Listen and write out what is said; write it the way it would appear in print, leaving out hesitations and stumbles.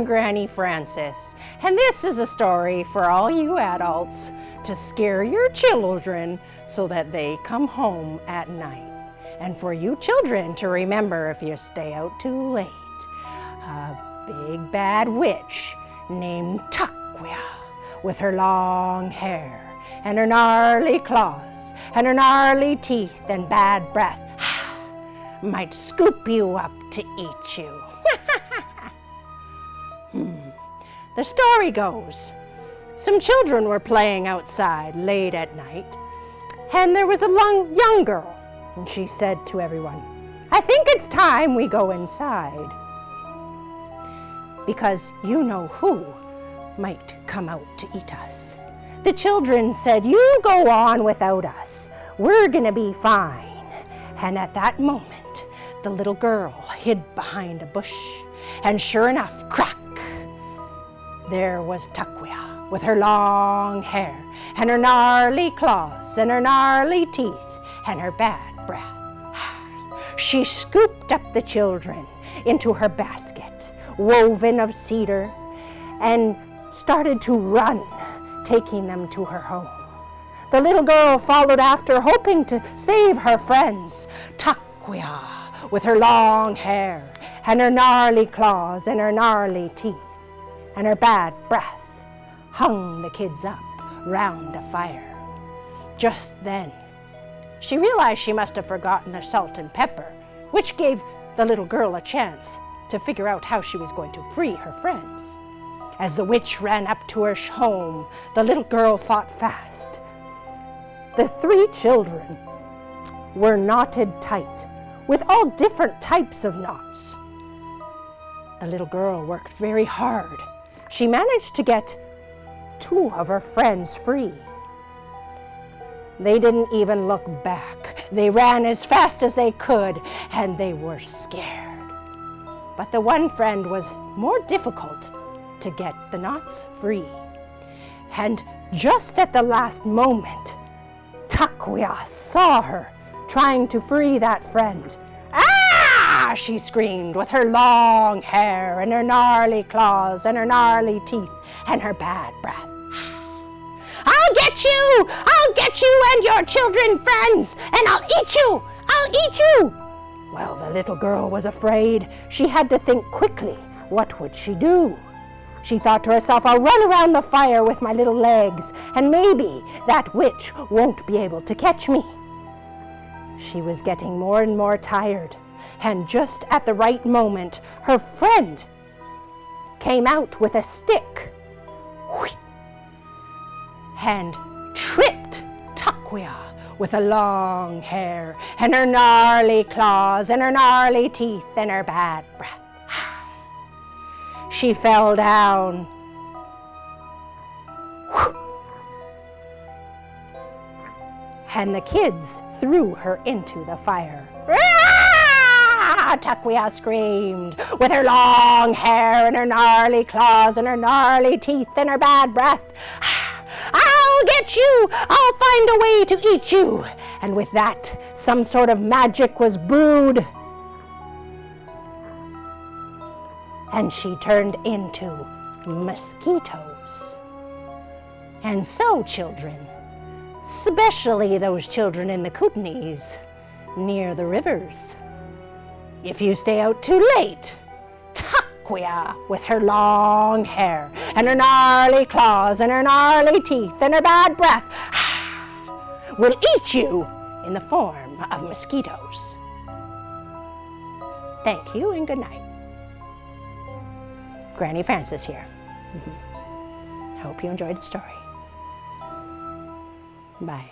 I'm Granny Francis, and this is a story for all you adults to scare your children so that they come home at night. And for you children to remember if you stay out too late. A big bad witch named Takwiya, with her long hair and her gnarly claws and her gnarly teeth and bad breath might scoop you up to eat you. The story goes, some children were playing outside late at night, and there was a young girl, and she said to everyone, "I think it's time we go inside, because you know who might come out to eat us." The children said, "You go on without us. We're gonna be fine." And at that moment, the little girl hid behind a bush, and sure enough, crack! There was Takwiya with her long hair and her gnarly claws and her gnarly teeth and her bad breath. She scooped up the children into her basket, woven of cedar, and started to run, taking them to her home. The little girl followed after, hoping to save her friends. Takwiya, with her long hair and her gnarly claws and her gnarly teeth and her bad breath, hung the kids up round a fire. Just then, she realized she must have forgotten the salt and pepper, which gave the little girl a chance to figure out how she was going to free her friends. As the witch ran up to her home, the little girl thought fast. The 3 children were knotted tight, with all different types of knots. The little girl worked very hard. She managed to get 2 of her friends free. They didn't even look back. They ran as fast as they could, and they were scared. But the one friend was more difficult to get the knots free. And just at the last moment, Takwiya saw her trying to free that friend. "Ah!" she screamed, with her long hair and her gnarly claws and her gnarly teeth and her bad breath. "I'll get you! I'll get you and your children friends, and I'll eat you! I'll eat you!" Well, the little girl was afraid. She had to think quickly. What would she do? She thought to herself, "I'll run around the fire with my little legs, and maybe that witch won't be able to catch me." She was getting more and more tired, and just at the right moment, her friend came out with a stick and tripped Takwiya with her long hair and her gnarly claws and her gnarly teeth and her bad breath. She fell down. And the kids threw her into the fire. "Ah!" Takwiya screamed, with her long hair and her gnarly claws and her gnarly teeth and her bad breath. "I'll get you! I'll find a way to eat you!" And with that, some sort of magic was brewed, and she turned into mosquitoes. And so, children, especially those children in the Kootenays near the rivers, if you stay out too late, Takwiya, with her long hair and her gnarly claws and her gnarly teeth and her bad breath, will eat you in the form of mosquitoes. Thank you and good night. Granny Francis here. Hope you enjoyed the story. Bye.